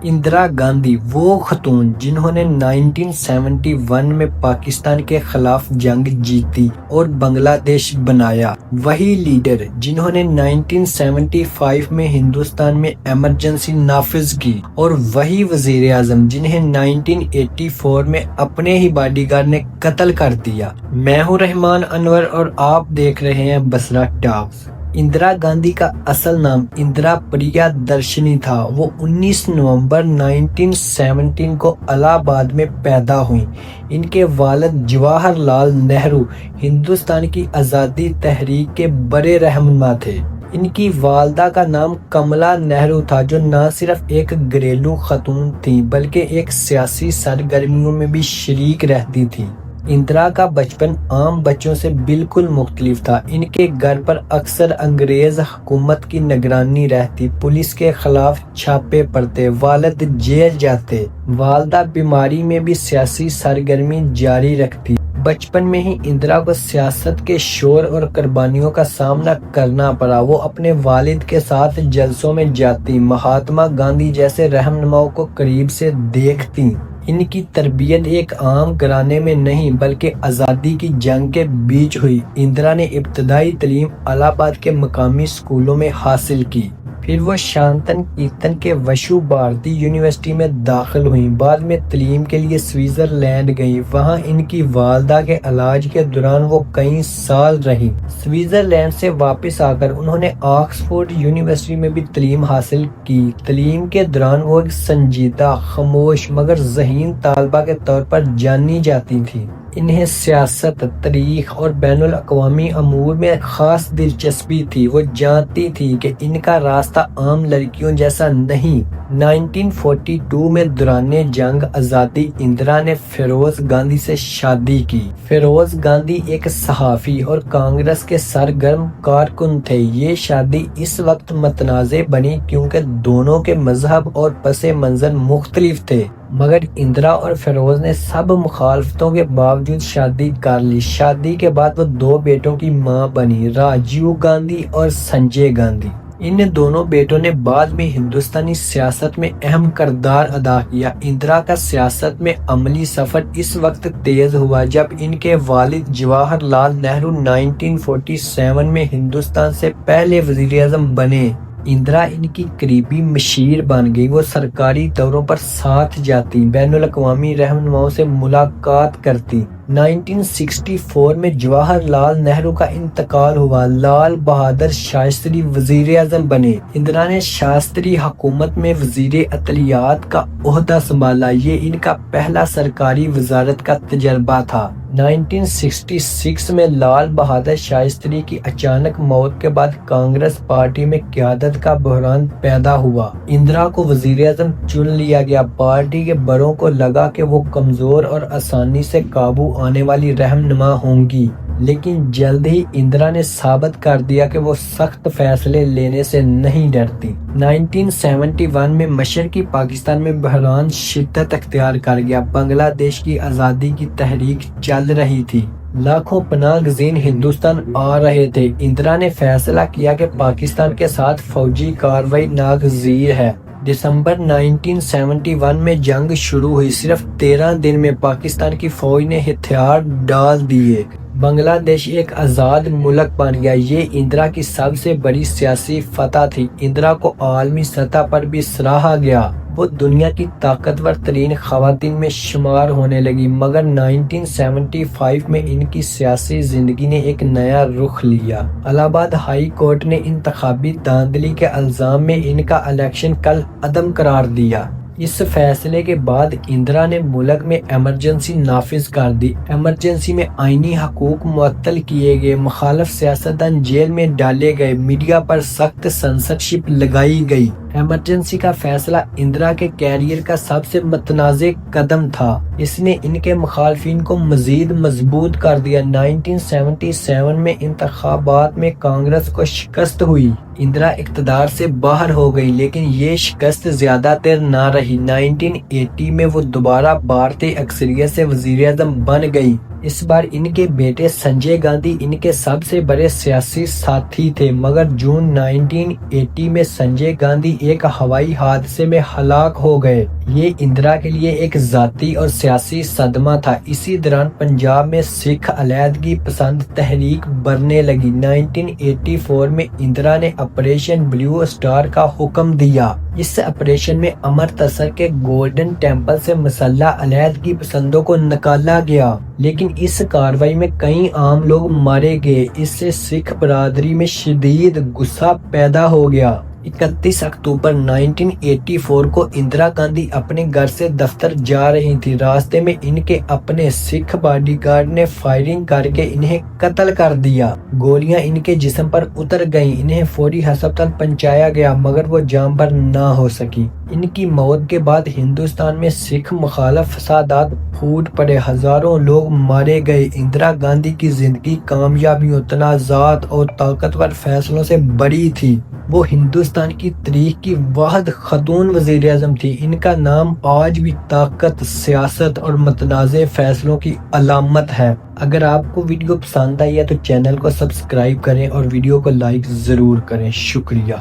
اندرا گاندھی وہ خاتون جنہوں نے 1971 میں پاکستان کے خلاف جنگ جیتی اور بنگلہ دیش بنایا، وہی لیڈر جنہوں نے 1975 میں ہندوستان میں ایمرجنسی نافذ کی، اور وہی وزیر اعظم جنہیں 1984 میں اپنے ہی باڈی گارڈ نے قتل کر دیا۔ میں ہوں رحمان انور اور آپ دیکھ رہے ہیں بصرہ ٹاکس۔ اندرا گاندھی کا اصل نام اندرا پریا درشنی تھا۔ وہ 19 نومبر 1917 کو الہ آباد میں پیدا ہوئیں۔ ان کے والد جواہر لال نہرو ہندوستان کی آزادی تحریک کے بڑے رہنما تھے۔ ان کی والدہ کا نام کملا نہرو تھا، جو نہ صرف ایک گھریلو خاتون تھیں بلکہ ایک سیاسی سرگرمیوں میں بھی شریک رہتی تھیں۔ اندرا کا بچپن عام بچوں سے بالکل مختلف تھا۔ ان کے گھر پر اکثر انگریز حکومت کی نگرانی رہتی، پولیس کے خلاف چھاپے پڑتے، والد جیل جاتے، والدہ بیماری میں بھی سیاسی سرگرمی جاری رکھتی۔ بچپن میں ہی اندرا کو سیاست کے شور اور قربانیوں کا سامنا کرنا پڑا۔ وہ اپنے والد کے ساتھ جلسوں میں جاتی، مہاتما گاندھی جیسے رہنماؤں کو قریب سے دیکھتی۔ ان کی تربیت ایک عام گھرانے میں نہیں بلکہ آزادی کی جنگ کے بیچ ہوئی۔ اندرا نے ابتدائی تعلیم الہ آباد کے مقامی اسکولوں میں حاصل کی، پھر وہ شانتن کیرتن کے وشو بھارتی یونیورسٹی میں داخل ہوئیں۔ بعد میں تعلیم کے لیے سوئٹزرلینڈ گئیں، وہاں ان کی والدہ کے علاج کے دوران وہ کئی سال رہیں۔ سوئٹزرلینڈ سے واپس آ کر انہوں نے آکسفورڈ یونیورسٹی میں بھی تعلیم حاصل کی۔ تعلیم کے دوران وہ ایک سنجیدہ، خاموش مگر ذہین طالبہ کے طور پر جانی جاتی تھیں۔ انہیں سیاست، تاریخ اور بین الاقوامی امور میں خاص دلچسپی تھی۔ وہ جانتی تھی کہ ان کا راستہ عام لڑکیوں جیسا نہیں۔ 1942 میں دوران جنگ آزادی اندرا نے فیروز گاندھی سے شادی کی۔ فیروز گاندھی ایک صحافی اور کانگریس کے سرگرم کارکن تھے۔ یہ شادی اس وقت متنازع بنی کیونکہ دونوں کے مذہب اور پس منظر مختلف تھے، مگر اندرا اور فیروز نے سب مخالفتوں کے باوجود شادی کر لی۔ شادی کے بعد وہ 2 بیٹوں کی ماں بنی، راجیو گاندھی اور سنجے گاندھی۔ ان دونوں بیٹوں نے بعد میں ہندوستانی سیاست میں اہم کردار ادا کیا۔ اندرا کا سیاست میں عملی سفر اس وقت تیز ہوا جب ان کے والد جواہر لال نہرو 1947 میں ہندوستان سے پہلے وزیر اعظم بنے۔ اندرا ان کی قریبی مشیر بن گئی۔ وہ سرکاری دوروں پر ساتھ جاتی، بین الاقوامی رہنماؤں سے ملاقات کرتی۔ 1964 میں جواہر لال نہرو کا انتقال ہوا۔ لال بہادر شاستری وزیر اعظم بنے۔ اندرا نے شاستری حکومت میں وزیر اطلاعات کا عہدہ سنبھالا۔ یہ ان کا پہلا سرکاری وزارت کا تجربہ تھا۔ 1966 میں لال بہادر شاستری کی اچانک موت کے بعد کانگریس پارٹی میں قیادت کا بحران پیدا ہوا۔ اندرا کو وزیر اعظم چن لیا گیا۔ پارٹی کے بڑوں کو لگا کہ وہ کمزور اور آسانی سے قابو آنے والی رہنما ہوں گی، لیکن جلد ہی اندرا نے ثابت کر دیا کہ وہ سخت فیصلے لینے سے نہیں ڈرتی۔ 1971 میں مشرقی پاکستان میں بحران شدت اختیار کر گیا۔ بنگلہ دیش کی آزادی کی تحریک چل رہی تھی، لاکھوں پناہ گزین ہندوستان آ رہے تھے۔ اندرا نے فیصلہ کیا کہ پاکستان کے ساتھ فوجی کارروائی ناگزیر ہے۔ دسمبر 1971 میں جنگ شروع ہوئی۔ صرف 13 دن میں پاکستان کی فوج نے ہتھیار ڈال دیے۔ بنگلہ دیش ایک آزاد ملک بن گیا۔ یہ اندرا کی سب سے بڑی سیاسی فتح تھی۔ اندرا کو عالمی سطح پر بھی سراہا گیا۔ وہ دنیا کی طاقتور ترین خواتین میں شمار ہونے لگی، مگر 1975 میں ان کی سیاسی زندگی نے ایک نیا رخ لیا۔ الہ آباد ہائی کورٹ نے انتخابی دھاندلی کے الزام میں ان کا الیکشن کل عدم قرار دیا۔ اس فیصلے کے بعد اندرا نے ملک میں ایمرجنسی نافذ کر دی۔ ایمرجنسی میں آئینی حقوق معطل کیے گئے، مخالف سیاستدان جیل میں ڈالے گئے، میڈیا پر سخت سنسرشپ لگائی گئی۔ ایمرجنسی کا فیصلہ اندرا کے کیریئر کا سب سے متنازع قدم تھا۔ اس نے ان کے مخالفین کو مزید مضبوط کر دیا۔ 1977 میں انتخابات میں کانگریس کو شکست ہوئی۔ اندرا اقتدار سے باہر ہو گئی، لیکن یہ شکست زیادہ دیر نہ رہی۔ 1980 میں وہ دوبارہ بھارتی اکثریت سے وزیر اعظم بن گئی۔ اس بار ان کے بیٹے سنجے گاندھی ان کے سب سے بڑے سیاسی ساتھی تھے، مگر جون 1980 میں سنجے گاندھی ایک ہوائی حادثے میں ہلاک ہو گئے۔ یہ اندرا کے لیے ایک ذاتی اور سیاسی صدمہ تھا۔ اسی دوران پنجاب میں سکھ علیحدگی پسند تحریک بڑھنے لگی۔ 1984 میں اندرا نے آپریشن بلیو سٹار کا حکم دیا۔ اس آپریشن میں امرتسر کے گولڈن ٹیمپل سے مسلح علیحدگی پسندوں کو نکالا گیا، لیکن اس کارروائی میں کئی عام لوگ مارے گئے۔ اس سے سکھ برادری میں شدید غصہ پیدا ہو گیا۔ 31 اکتوبر 1984 کو اندرا گاندھی اپنے گھر سے دفتر جا رہی تھی۔ راستے میں ان کے اپنے سکھ باڈی گارڈ نے فائرنگ کر کے انہیں قتل کر دیا۔ گولیاں ان کے جسم پر اتر گئیں۔ انہیں فوری ہسپتال پہنچایا گیا، مگر وہ جان بر نہ ہو سکی۔ ان کی موت کے بعد ہندوستان میں سکھ مخالف فسادات پھوٹ پڑے، ہزاروں لوگ مارے گئے۔ اندرا گاندھی کی زندگی کامیابیوں، تنازعات اور طاقتور فیصلوں سے بڑی تھی۔ وہ ہندوستان کی تاریخ کی واحد خاتون وزیر اعظم تھی۔ ان کا نام آج بھی طاقت، سیاست اور متنازع فیصلوں کی علامت ہے۔ اگر آپ کو ویڈیو پسند آئی ہے تو چینل کو سبسکرائب کریں اور ویڈیو کو لائک ضرور کریں۔ شکریہ۔